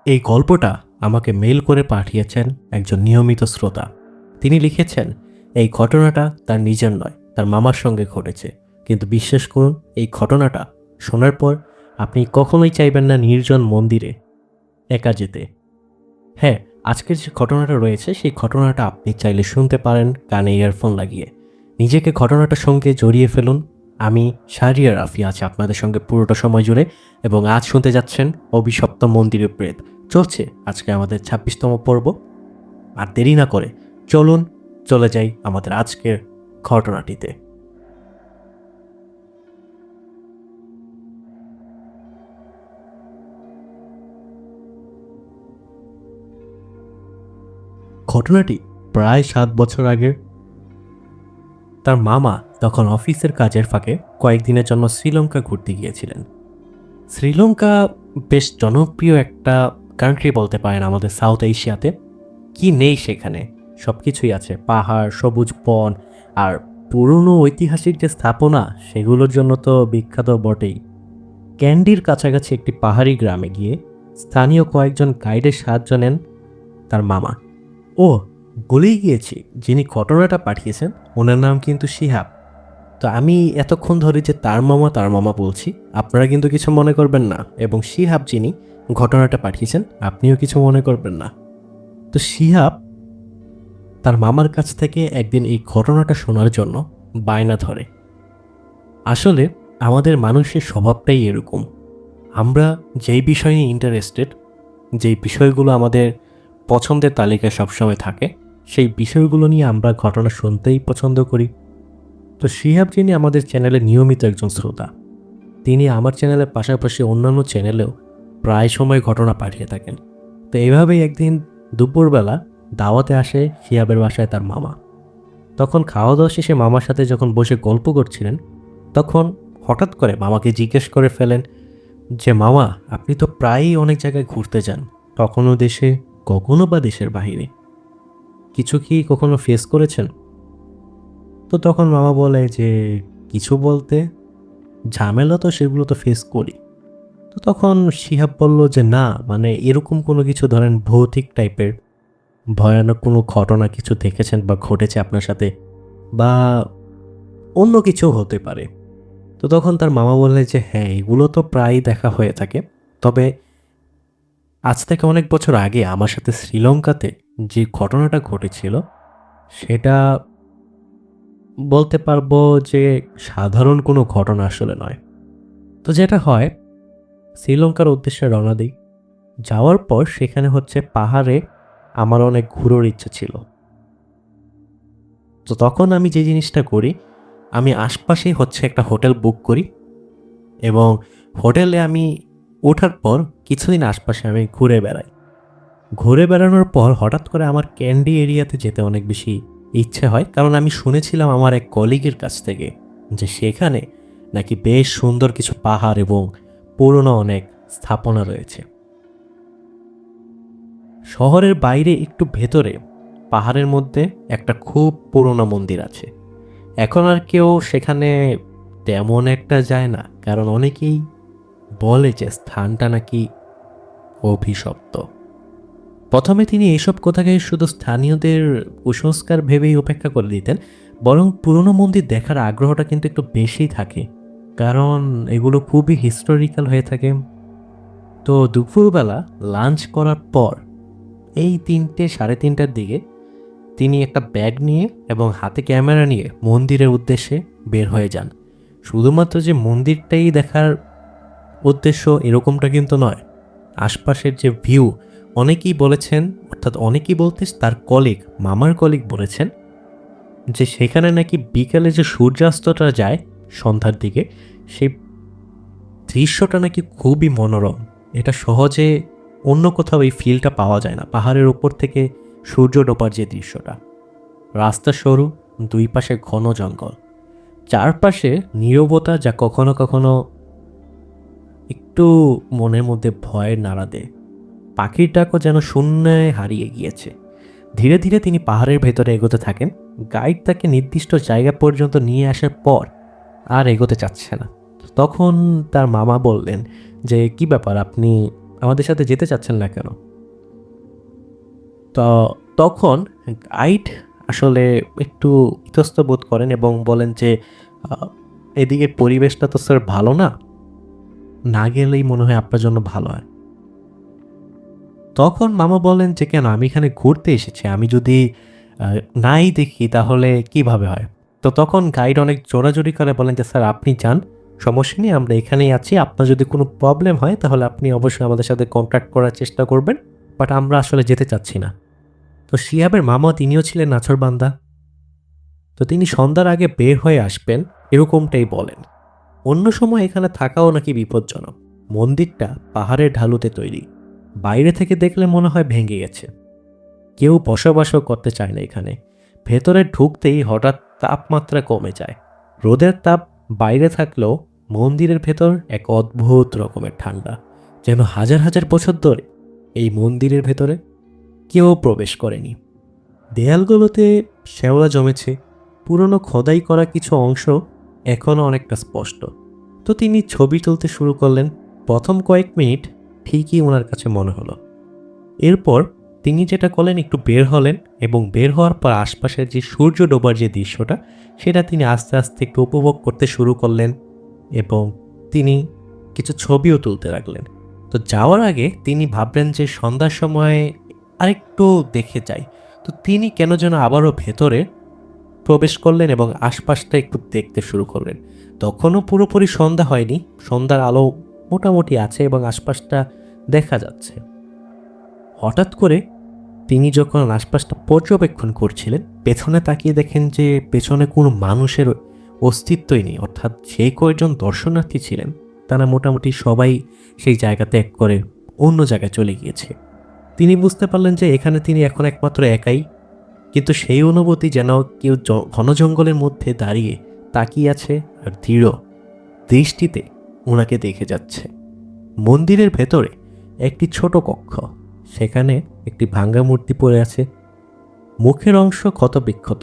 এই গল্পটা আমাকে মেইল করে পাঠিয়েছেন একজন নিয়মিত শ্রোতা। তিনি লিখেছেন, এই ঘটনাটা তার নিজের নয়, তার মামার সঙ্গে ঘটেছে। কিন্তু বিশ্বাস করুন, এই ঘটনাটা শোনার পর আপনি কখনোই চাইবেন না নির্জন মন্দিরে একা যেতে। হ্যাঁ, আজকের যে ঘটনাটা রয়েছে সেই ঘটনাটা আপনি চাইলে শুনতে পারেন কানে ইয়ারফোন লাগিয়ে। নিজেকে ঘটনাটার সঙ্গে জড়িয়ে ফেলুন। আমি শাহরিয়ার রাফি আছি আপনাদের সঙ্গে পুরোটা সময় জুড়ে, এবং আজ শুনতে যাচ্ছেন অভিশপ্ত মন্দিরের প্রেত। চলছে আজকে আমাদের ২৬তম পর্ব। আর দেরি না করে চলুন চলে যাই আমাদের আজকের ঘটনাটিতে। ঘটনাটি প্রায় ৭ বছর আগের। তার মামা তখন অফিসের কাজের ফাঁকে কয়েকদিনের জন্য শ্রীলঙ্কা ঘুরতে গিয়েছিলেন। শ্রীলঙ্কা বেশ জনপ্রিয় একটা কান্ট্রি বলতে পারেন আমাদের সাউথ এশিয়াতে। কি নেই সেখানে? সব কিছুই আছে, পাহাড়, সবুজ বন, আর পুরনো ঐতিহাসিক যে স্থাপনা সেগুলোর জন্য তো বিখ্যাত বটেই। ক্যান্ডির কাছাকাছি একটি পাহাড়ি গ্রামে গিয়ে স্থানীয় কয়েকজন গাইডের সাহায্য নেন তার মামা। ও, বলেই গিয়েছি, যিনি ঘটনাটা পাঠিয়েছেন ওনার নাম কিন্তু শিহাব। তো আমি এতক্ষণ ধরে যে তার মামা বলছি, আপনারা কিন্তু কিছু মনে করবেন না, এবং শিহাব যিনি ঘটনাটা পাঠিয়েছেন আপনিও কিছু মনে করবেন না। তো শিহাব তার মামার কাছ থেকে একদিন এই ঘটনাটা শোনার জন্য বায়না ধরে। আসলে আমাদের মানুষের স্বভাবটাই এরকম। আমরা যেই বিষয় নিয়ে ইন্টারেস্টেড, যেই বিষয়গুলো আমাদের পছন্দের তালিকায় সবসময় থাকে, সেই বিষয়গুলো নিয়ে আমরা ঘটনা শুনতেই পছন্দ করি। তো শিহাব যিনি আমাদের চ্যানেলে নিয়মিত একজন শ্রোতা, তিনি আমার চ্যানেলের পাশাপাশি অন্যান্য চ্যানেলেও প্রায় সময় ঘটনা পাঠিয়ে থাকেন। তো এইভাবেই একদিন দুপুরবেলা দাওয়াতে আসে শিহাবের বাসায় তার মামা। তখন খাওয়া দাওয়া শেষে মামার সাথে যখন বসে গল্প করছিলেন, তখন হঠাৎ করে মামাকে জিজ্ঞেস করে ফেলেন যে, মামা আপনি তো প্রায়ই অনেক জায়গায় ঘুরতে যান, কখনো দেশে কখনো বা দেশের বাহিরে, কিছু কি কখনো ফেস করেছেন? তো তখন মামা বলে যে, কিছু বলতে, ঝামেলা তো সেগুলো তো ফেস করি। তো তখন শিহাব বলল যে, না মানে এরকম কোনো কিছু, ধরেন ভৌতিক টাইপের ভয়ানক কোনো ঘটনা কিছু দেখেছেন বা ঘটেছে আপনার সাথে, বা অন্য কিছু হতে পারে। তো তখন তার মামা বললে যে, হ্যাঁ এগুলো তো প্রায়ই দেখা হয়ে থাকে, তবে আজ থেকে অনেক বছর আগে আমার সাথে শ্রীলঙ্কাতে যে ঘটনাটা ঘটেছিল সেটা বলতে পারবো যে সাধারণ কোনো ঘটনা আসলে নয়। তো যেটা হয়, শ্রীলঙ্কার উদ্দেশ্যে রওনা দিই। যাওয়ার পর সেখানে হচ্ছে পাহাড়ে আমার অনেক ঘোরার ইচ্ছা ছিল। তো তখন আমি যে জিনিসটা করি, আমি আশপাশেই হচ্ছে একটা হোটেল বুক করি, এবং হোটেলে আমি ওঠার পর কিছুদিন আশপাশে আমি ঘুরে বেড়াই। ঘুরে বেড়ানোর পর হঠাৎ করে আমার ক্যান্ডি এরিয়াতে যেতে অনেক বেশি ইচ্ছে হয়, কারণ আমি শুনেছিলাম আমার এক কলিগের কাছ থেকে যে সেখানে নাকি বেশ সুন্দর কিছু পাহাড় এবং পুরনো অনেক স্থাপনা রয়েছে। শহরের বাইরে একটু ভেতরে পাহাড়ের মধ্যে একটা খুব পুরনো মন্দির আছে। এখন আর কেউ সেখানে তেমন একটা যায় না, কারণ অনেকেই বলে যে স্থানটা নাকি অভিশপ্ত। প্রথমে তিনি এইসব কথাকে শুধু স্থানীয়দের কুসংস্কার ভেবেই উপেক্ষা করে দিতেন, বরং পুরনো মন্দির দেখার আগ্রহটা কিন্তু একটু বেশি থাকে, কারণ এগুলো খুবই হিস্টোরিক্যাল হয়ে থাকে। তো দুপুরবেলা লাঞ্চ করার পর এই ৩টে সাড়ে ৩টার দিকে তিনি একটা ব্যাগ নিয়ে এবং হাতে ক্যামেরা নিয়ে মন্দিরের উদ্দেশ্যে বের হয়ে যান। শুধুমাত্র যে মন্দিরটাই দেখার উদ্দেশ্য এরকমটা কিন্তু নয়, আশপাশের যে ভিউ, অনেকেই বলেছেন, অর্থাৎ অনেকেই বলতে তার কলিগ, মামার কলিগ বলেছেন যে সেখানে নাকি বিকেলে যে সূর্যাস্তটা যায় সন্ধ্যার দিকে, সেই দৃশ্যটা নাকি খুবই মনোরম। এটা সহজে অন্য কোথাও এই ফিলটা পাওয়া যায় না। পাহাড়ের ওপর থেকে সূর্য ডোবার যে দৃশ্যটা, রাস্তা সরু, দুই পাশে ঘন জঙ্গল, চারপাশে নীরবতা যা কখনো কখনো একটু মনের মধ্যে ভয়ের নাড়া দেয়। পাখির ডাকও যেন শূন্যে হারিয়ে গিয়েছে। ধীরে ধীরে তিনি পাহাড়ের ভেতরে এগোতে থাকেন। গাইড তাকে নির্দিষ্ট জায়গা পর্যন্ত নিয়ে আসার পর আর এগোতে চাচ্ছে না। তখন তার মামা বললেন যে, কি ব্যাপার, আপনি আমাদের সাথে যেতে চাচ্ছেন না কেন? তো তখন গাইড আসলে একটু ইতস্ত বোধ করেন এবং বলেন যে আহ, এদিকের পরিবেশটা তো স্যার ভালো না, না গেলেই মনে হয় আপনার জন্য ভালো হয়। তখন মামা বলেন যে কেন, আমি এখানে ঘুরতে এসেছি, আমি যদি নাই দেখি তাহলে কিভাবে হয়? তো তখন গাইড অনেক জোরাজোরি করে বলেন যে স্যার আপনি যান, সমস্যা নেই, আমরা এখানেই আছি, আপনার যদি কোনো প্রবলেম হয় তাহলে আপনি অবশ্যই আমাদের সাথে কন্ট্যাক্ট করার চেষ্টা করবেন, বাট আমরা আসলে যেতে চাচ্ছি না। তো শিহাবের মামা তিনিও ছিলেন নাছোড়বান্দা, তো তিনি সন্ধ্যার আগে বের হয়ে আসবেন এরকমটাই বলেন। অন্য সময় এখানে থাকাও নাকি বিপজ্জনক। মন্দিরটা পাহাড়ের ঢালুতে তৈরি, বাইরে থেকে দেখলে মনে হয় ভেঙে গেছে, কেউ বসবাসও করতে চায় না এখানে। ভেতরে ঢুকতেই হঠাৎ তাপমাত্রা কমে যায়, রোদের তাপ বাইরে থাকলেও মন্দিরের ভেতর এক অদ্ভুত রকমের ঠান্ডা, যেন হাজার হাজার বছর ধরে এই মন্দিরের ভেতরে কেউ প্রবেশ করেনি। দেয়ালগুলোতে শ্যাওলা জমেছে, পুরনো খোদাই করা কিছু অংশ এখনও অনেকটা স্পষ্ট। তো তিনি ছবি তুলতে শুরু করলেন। প্রথম কয়েক মিনিট ঠিকই ওনার কাছে মনে হলো। এরপর তিনি যেটা করলেন, একটু বের হলেন এবং বের হওয়ার পর আশপাশের যে সূর্য ডোবার যে দৃশ্যটা, সেটা তিনি আস্তে আস্তে একটু উপভোগ করতে শুরু করলেন এবং তিনি কিছু ছবিও তুলতে লাগলেন। তো যাওয়ার আগে তিনি ভাবলেন যে সন্ধ্যার সময় আরেকটু দেখে যাই। তো তিনি কেন যেন আবারও ভেতরে প্রবেশ করলেন এবং আশপাশটা একটু দেখতে শুরু করলেন। তখনও পুরোপুরি সন্ধ্যা হয়নি, সন্ধ্যার আলো মোটামুটি আছে এবং আশপাশটা দেখা যাচ্ছে। হঠাৎ করে তিনি যখন আশপাশটা পর্যবেক্ষণ করছিলেন, পেছনে তাকিয়ে দেখেন যে পেছনে কোনো মানুষের অস্তিত্বই নেই, অর্থাৎ যে কয়েকজন দর্শনার্থী ছিলেন তারা মোটামুটি সবাই সেই জায়গা ত্যাগ করে অন্য জায়গায় চলে গিয়েছে। তিনি বুঝতে পারলেন যে এখানে তিনি এখন একমাত্র একাই, কিন্তু সেই অনুভূতি যেন কেউ ঘন জঙ্গলের মধ্যে দাঁড়িয়ে তাকিয়ে আছে আর দৃঢ় দৃষ্টিতে ওনাকে দেখে যাচ্ছে। মন্দিরের ভেতরে একটি ছোট কক্ষ, সেখানে একটি ভাঙ্গা মূর্তি পড়ে আছে, মুখের অংশ ক্ষতবিক্ষত,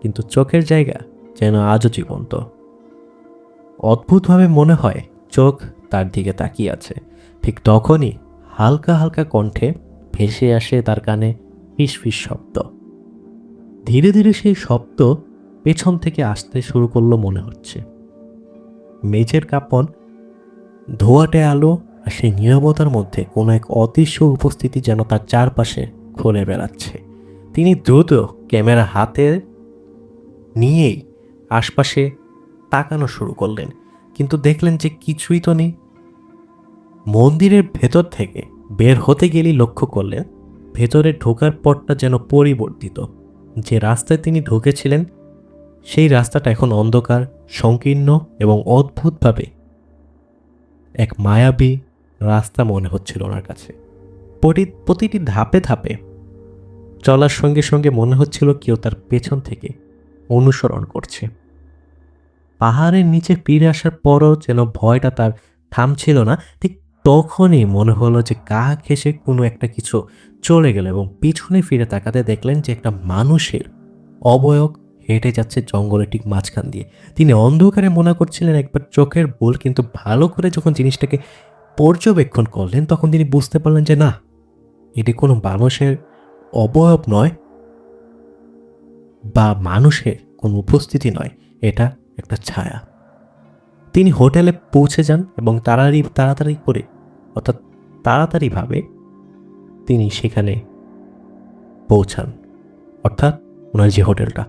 কিন্তু চোখের জায়গা যেন আজও জীবন্ত। অদ্ভুতভাবে মনে হয় চোখ তার দিকে তাকিয়ে আছে। ঠিক তখনই হালকা হালকা কণ্ঠে ভেসে আসে তার কানে ফিসফিস শব্দ। ধীরে ধীরে সেই শব্দ পেছন থেকে আসতে শুরু করলো মনে হচ্ছে। মেঝের কাঁপন, ধোঁয়াটে আলো আর সেই নীরবতার মধ্যে কোনো এক অদৃশ্য উপস্থিতি যেন তার চারপাশে ঘুরে বেড়াচ্ছে। তিনি দ্রুত ক্যামেরা হাতে নিয়েই আশপাশে তাকানো শুরু করলেন, কিন্তু দেখলেন যে কিছুই তো নেই। মন্দিরের ভেতর থেকে বের হতে গেলেই লক্ষ্য করলেন ভেতরে ঢোকার পথটা যেন পরিবর্তিত। যে রাস্তায় তিনি ঢুকেছিলেন সেই রাস্তাটা এখন অন্ধকার, সংকীর্ণ এবং অদ্ভুতভাবে এক মায়াবী রাস্তা মনে হচ্ছিল ওনার কাছে। প্রতিটি ধাপে ধাপে চলার সঙ্গে সঙ্গে মনে হচ্ছিল কেউ তার পেছন থেকে অনুসরণ করছে। পাহাড়ের নিচে ফিরে আসার পরও যেন ভয়টা তার থামছিল না। ঠিক তখনই মনে হলো যে গা ঘেঁষে কোনো একটা কিছু চলে গেল এবং পিছনে ফিরে তাকাতে দেখলেন যে একটা মানুষের অবয়ব হেঁটে যাচ্ছে জঙ্গলের ঠিক মাঝখান দিয়ে। তিনি অন্ধকারে মনে করছিলেন একবার চোখের ভুল, কিন্তু ভালো করে যখন জিনিসটাকে পর্যবেক্ষণ করলেন তখন তিনি বুঝতে পারলেন যে না, এটি কোনো মানুষের অবয়ব নয় বা মানুষের কোনো উপস্থিতি নয়, এটা একটা ছায়া। তিনি হোটেলে পৌঁছে যান এবং তাড়াতাড়ি করে, অর্থাৎ তাড়াতাড়িভাবে তিনি সেখানে পৌঁছান, অর্থাৎ ওনার যে হোটেলটা,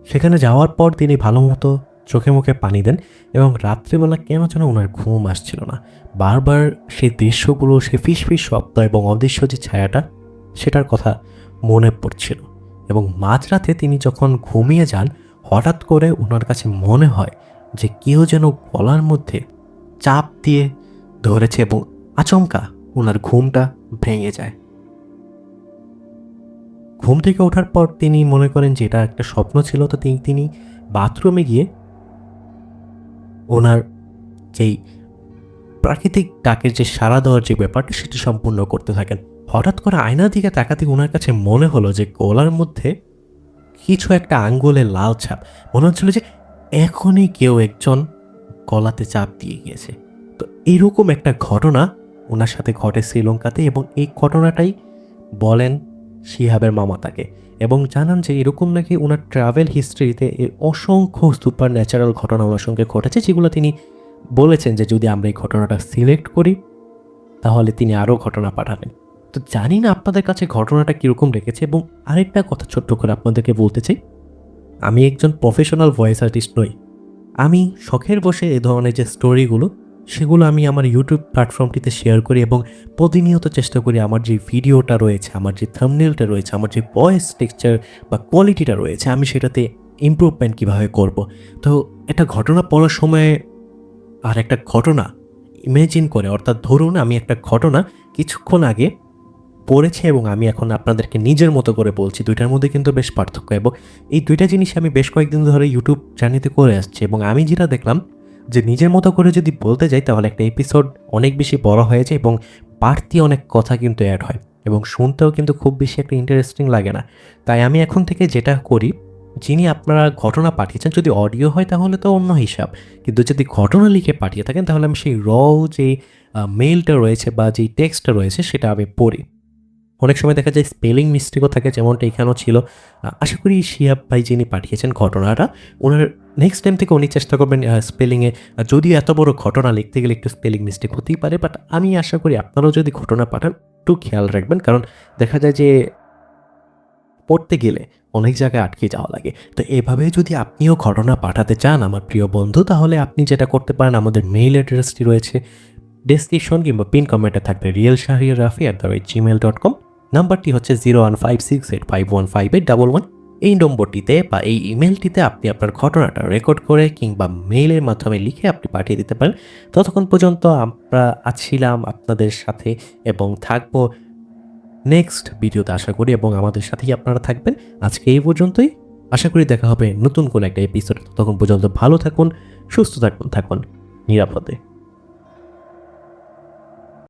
সেখানে যাওয়ার পর তিনি ভালো মতো চোখে মুখে পানি দেন এবং রাত্রিবেলা কেন যেন ওনার ঘুম আসছিল না। বারবার সেই দৃশ্যগুলো, সে ফিসফিস শব্দ এবং অদৃশ্য যে ছায়াটা, সেটার কথা মনে পড়ছিল। এবং মাঝরাতে তিনি যখন ঘুমিয়ে যান, হঠাৎ করে ওনার কাছে মনে হয় যে কেউ যেন গলার মধ্যে চাপ দিয়ে ধরেছে এবং আচমকা ওনার ঘুমটা ভেঙে যায়। ঘুম থেকে ওঠার পর তিনি মনে করেন যে এটা একটা স্বপ্ন ছিল। তো তিনি বাথরুমে গিয়ে ওনার যেই প্রাকৃতিক ডাকের যে সাড়া দেওয়ার যে ব্যাপারটা সেটি সম্পূর্ণ করতে থাকেন। হঠাৎ করে আয়নার দিকে তাকাতে ওনার কাছে মনে হলো যে গলার মধ্যে কিছু একটা আঙ্গুলের লাল ছাপ। মনে হচ্ছিল যে এখনই কেউ একজন গলাতে চাপ দিয়ে গিয়েছে। তো এরকম একটা ঘটনা ওনার সাথে ঘটে শ্রীলঙ্কাতে, এবং এই ঘটনাটাই বলেন শিহাবের মামা তাকে, এবং জানান যে এরকম নাকি ওনার ট্রাভেল হিস্ট্রিতে অসংখ্য সুপার ন্যাচারাল ঘটনা ওনার সঙ্গে ঘটেছে, যেগুলো তিনি বলেছেন যে যদি আমরা এই ঘটনাটা সিলেক্ট করি তাহলে তিনি আরও ঘটনা পাঠাবেন। তো জানি না আপনাদের কাছে ঘটনাটা কীরকম লেগেছে। এবং আরেকটা কথা ছোট্ট করে আপনাদেরকে বলতে চাই, আমি একজন প্রফেশনাল ভয়েস আর্টিস্ট নই। আমি শখের বসে এ ধরনের যে স্টোরিগুলো সেগুলো আমি আমার ইউটিউব প্ল্যাটফর্মটিতে শেয়ার করি, এবং প্রতিনিয়ত চেষ্টা করি আমার যে ভিডিওটা রয়েছে, আমার যে থাম্বনেলটা রয়েছে, আমার যে ভয়েস টেক্সচার বা কোয়ালিটিটা রয়েছে, আমি সেটাতে ইমপ্রুভমেন্ট কীভাবে করব। তো একটা ঘটনা পড়ার সময় আর একটা ঘটনা ইমেজিন করে, অর্থাৎ ধরুন আমি একটা ঘটনা কিছুক্ষণ আগে পড়েছি এবং আমি এখন আপনাদেরকে নিজের মতো করে বলছি, দুইটার মধ্যে কিন্তু বেশ পার্থক্য। এবং এই দুইটা জিনিস আমি বেশ কয়েকদিন ধরে ইউটিউব জার্নিতে করে আসছি, এবং আমি যেটা দেখলাম যে নিজের মতো করে যদি বলতে যাই তাহলে একটা এপিসোড অনেক বেশি বড় হয়ে যায় এবং বাড়তি অনেক কথা কিন্তু অ্যাড হয়, এবং শুনতেও কিন্তু খুব বেশি একটা ইন্টারেস্টিং লাগে না। তাই আমি এখন থেকে যেটা করি, যিনি আপনারা ঘটনা পাঠিয়েছেন যদি অডিও হয় তাহলে তো অন্য হিসাব, কিন্তু যদি ঘটনা লিখে পাঠিয়ে থাকেন তাহলে আমি সেই যে মেইলটা রয়েছে বা যেই টেক্সটটা রয়েছে সেটা আমি পড়ি। অনেক সময় দেখা যায় স্পেলিং মিস্টেকও থাকে, যেমনটা এখানেও ছিল। আশা করি শিহাব ভাই যিনি পাঠিয়েছেন ঘটনাটা, ওনার নেক্সট টাইম থেকে উনি চেষ্টা করবেন স্পেলিংয়ে, যদিও এত বড় ঘটনা লিখতে গেলে একটু স্পেলিং মিস্টেক হতেই পারে, বাট আমি আশা করি আপনারাও যদি ঘটনা পাঠান একটু খেয়াল রাখবেন, কারণ দেখা যায় যে পড়তে গেলে অনেক জায়গায় আটকে যাওয়া লাগে। তো এভাবে যদি আপনিও ঘটনা পাঠাতে চান আমার প্রিয় বন্ধু, তাহলে আপনি যেটা করতে পারেন, আমাদের মেইল অ্যাড্রেসটি রয়েছে ডেসক্রিপশন কিংবা পিন কমেন্টে থাকবে realshahriarrafi@gmail.com। নাম্বারটি হচ্ছে 01568515811। এই নম্বরটিতে বা এই ইমেলটিতে আপনি আপনার ঘটনাটা রেকর্ড করে কিংবা মেইলের মাধ্যমে লিখে আপনি পাঠিয়ে দিতে পারেন। ততক্ষণ পর্যন্ত আমরা আছিলাম আপনাদের সাথে এবং থাকবো নেক্সট ভিডিওতে আশা করি, এবং আমাদের সাথেই আপনারা থাকবেন। আজকে এই পর্যন্তই, আশা করি দেখা হবে নতুন কোনো একটা এপিসোড। তখন পর্যন্ত ভালো থাকুন, সুস্থ থাকুন নিরাপদে।